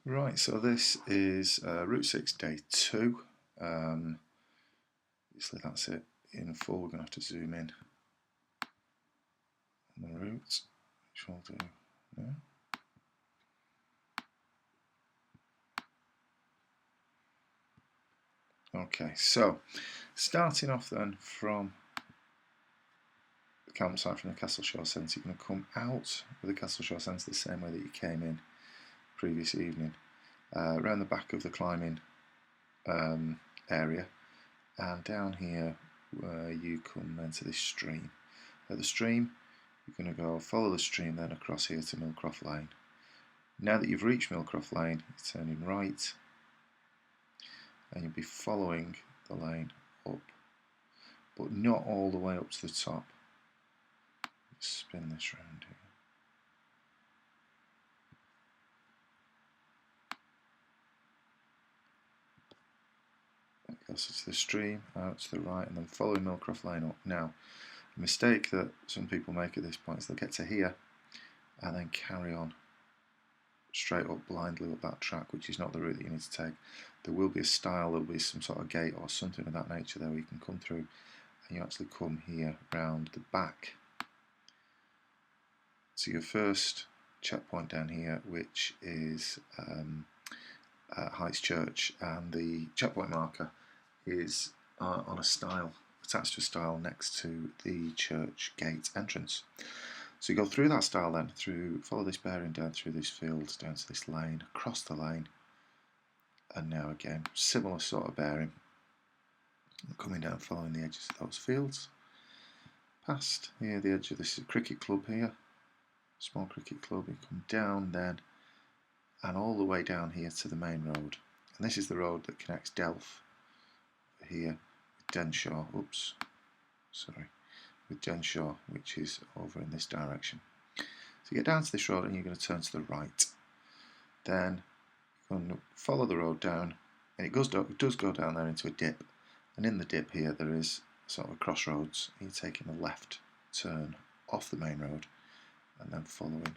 Right, so this is Route 6 Day 2. Obviously that's it in full. We're going to have to zoom in on the route, which we'll do now. Okay, so starting off then from the campsite from the Castleshaw Centre, you're going to come out of the Castleshaw Centre the same way that you came in previous evening, around the back of the climbing area, and down here you come then to this stream. At the stream, you're going to go follow the stream then across here to Millcroft Lane. Now that you've reached Millcroft Lane, you're turning right, and you'll be following the lane up, but not all the way up to the top. Let's spin this round here. So to the stream, out to the right, and then following Millcroft Lane up. Now, the mistake that some people make at this point is they'll get to here and then carry on straight up blindly up that track, which is not the route that you need to take. There will be a stile, there will be some sort of gate or something of that nature there where you can come through, and you actually come here round the back to your first checkpoint down here, which is Heights Church, and the checkpoint marker is on a stile, attached to a stile next to the church gate entrance. So you go through that stile then, follow this bearing down through this field, down to this lane, across the lane, and now again, similar sort of bearing, coming down following the edges of those fields, past here the edge of this cricket club here, small cricket club, you come down then, and all the way down here to the main road. And this is the road that connects Delph here with Denshaw, with Denshaw, which is over in this direction. So you get down to this road and you're going to turn to the right. Then you're going to follow the road down, and it does go down there into a dip. And in the dip here there is sort of a crossroads. You're taking a left turn off the main road and then following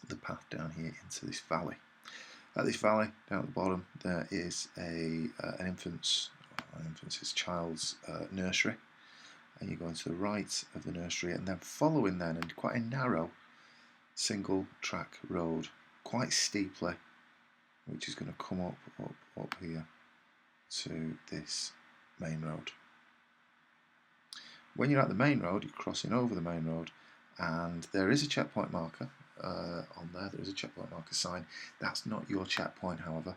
the path down here into this valley. At this valley, down at the bottom, there is an infant's child's nursery, and you go into the right of the nursery, and then following then, and quite a narrow single track road, quite steeply, which is going to come up here to this main road. When you're at the main road, you're crossing over the main road, and there is a checkpoint marker on there. There is a checkpoint marker sign. That's not your checkpoint, however.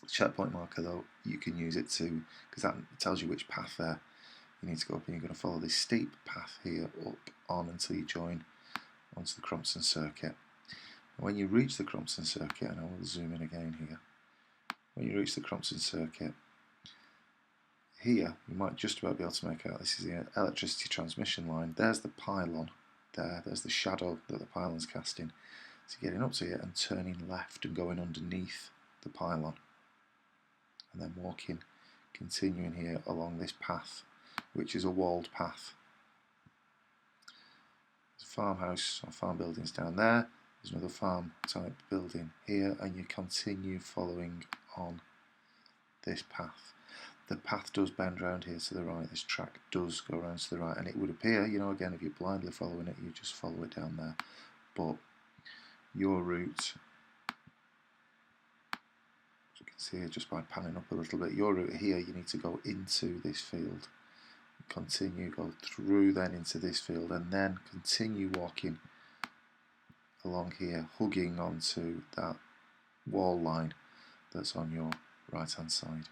The checkpoint marker, though, you can use it to, because that tells you which path there you need to go up, and you're going to follow this steep path here up on until you join onto the Crompston Circuit. And when you reach the Crompston Circuit, and I will zoom in again here, when you reach the Crompston Circuit, here you might just about be able to make out this is the electricity transmission line. There's the pylon there's the shadow that the pylon's casting. So getting up to it and turning left and going underneath the pylon, and then continuing here along this path, which is a walled path. There's a farmhouse or farm buildings down there. There's another farm type building here, and you continue following on this path. The path does bend round here to the right. This track does go around to the right, and it would appear, again, if you're blindly following it, you just follow it down there. But your route, as you can see here, just by panning up a little bit, your route here, you need to go into this field, continue, go through then into this field, and then continue walking along here, hugging onto that wall line that's on your right hand side.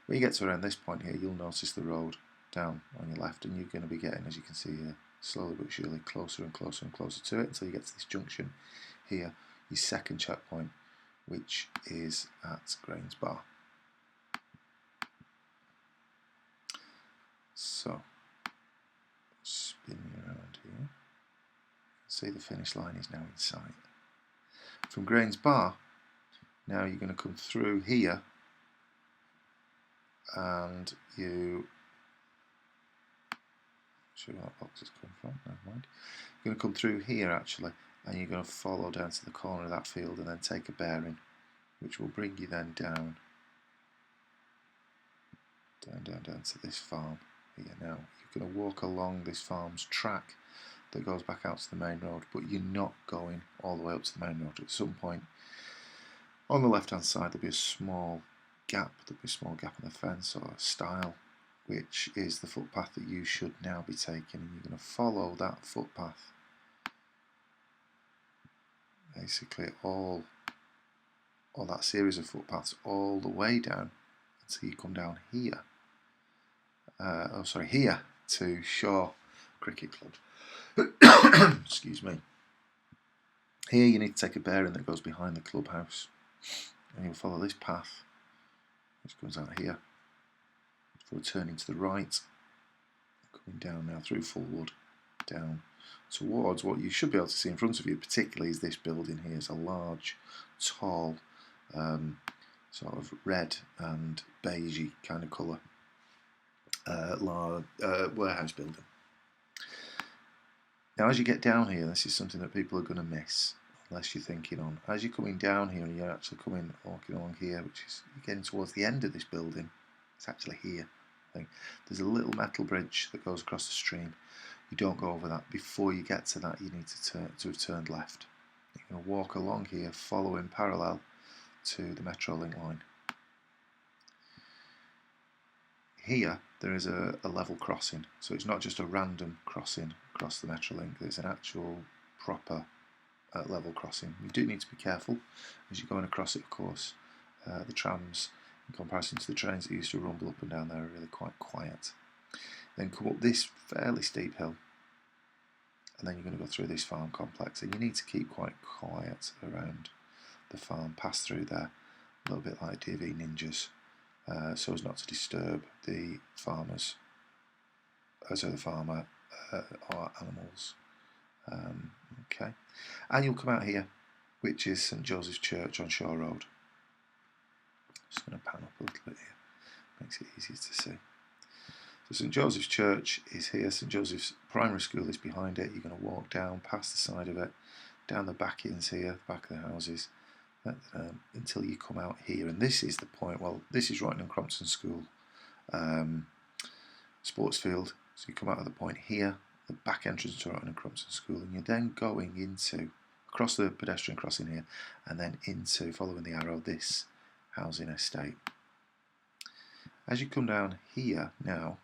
When you get to around this point here, you'll notice the road down on your left, and you're going to be getting, as you can see here, slowly but surely closer and closer and closer to it until you get to this junction here, your second checkpoint, which is at Grange Bar. So, spinning around here, see the finish line is now in sight. From Grange Bar, now you're going to come through here, and you show where that box has come from, never mind. You're going to come through here actually, and you're going to follow down to the corner of that field and then take a bearing, which will bring you then down to this farm here. Now you're going to walk along this farm's track that goes back out to the main road, but you're not going all the way up to the main road. At some point on the left hand side there'll be a small gap, in the fence or a stile, which is the footpath that you should now be taking, and you're going to follow that footpath, basically all that series of footpaths all the way down until you come down here. Here to Shaw Cricket Club. Excuse me. Here you need to take a bearing that goes behind the clubhouse, and you'll follow this path, which goes out here, before turning to the right, coming down now through Fullwood, down towards what you should be able to see in front of you, particularly is this building here. It's a large, tall, sort of red and beigey kind of colour warehouse building. Now as you get down here, this is something that people are going to miss unless you're thinking on. As you're coming down here and you're actually walking along here, which is getting towards the end of this building, it's actually here. I think there's a little metal bridge that goes across the stream. You don't go over that. Before you get to that, you need to have turned left. You're going to walk along here, following parallel to the Metrolink line. Here there is a level crossing, so it's not just a random crossing across the Metrolink. There's an actual proper level crossing. You do need to be careful as you're going across it, of course. The trams, in comparison to the trains that used to rumble up and down there, are really quite quiet. Then come up this fairly steep hill, and then you're going to go through this farm complex, and you need to keep quite quiet around the farm, pass through there a little bit like DV ninjas, so as not to disturb the farmers, the farmer or animals. Okay, and you'll come out here, which is St Joseph's Church on Shaw Road. Just going to pan up a little bit here, makes it easier to see. So St Joseph's Church is here. St Joseph's Primary School is behind it. You're going to walk down past the side of it, down the back ends here, the back of the houses, until you come out here. And this is the point. Well, this is Royton and Crompton School sports field. So you come out at the point here, the back entrance to Royton and Crompton School, and you're then going into across the pedestrian crossing here, and then into, following the arrow, this housing estate. As you come down here now,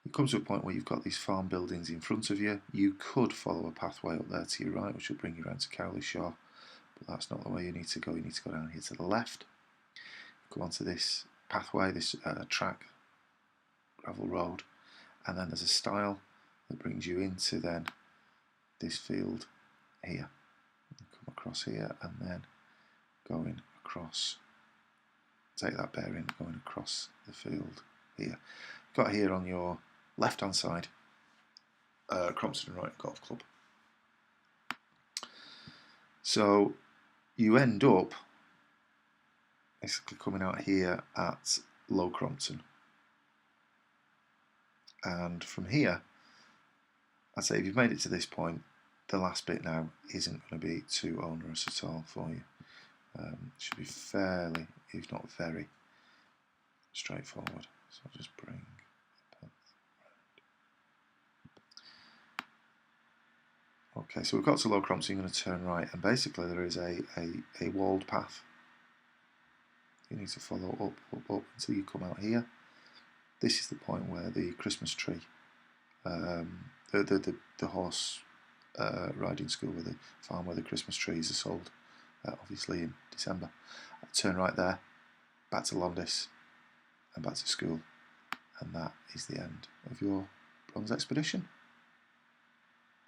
it comes to a point where you've got these farm buildings in front of you. You could follow a pathway up there to your right, which will bring you around to Cowley Shaw, but that's not the way you need to go. You need to go down here to the left, come onto this pathway, this track, gravel road, and then there's a stile that brings you into then this field here. You come across here and then going across, take that bearing, going across the field here. You've got here on your left hand side Crompton and Royton Golf Club. So you end up basically coming out here at Low Crompton, and from here, I'd say if you've made it to this point, the last bit now isn't going to be too onerous at all for you. It should be fairly, if not very, straightforward. So I'll just bring the path around. Okay, so we've got to Low Crompton. You're going to turn right, and basically there is a walled path. You need to follow up until you come out here. This is the point where the Christmas tree, the horse riding school, with the farm where the Christmas trees are sold, obviously in December. Turn right there, back to Londis, and back to school, and that is the end of your bronze expedition.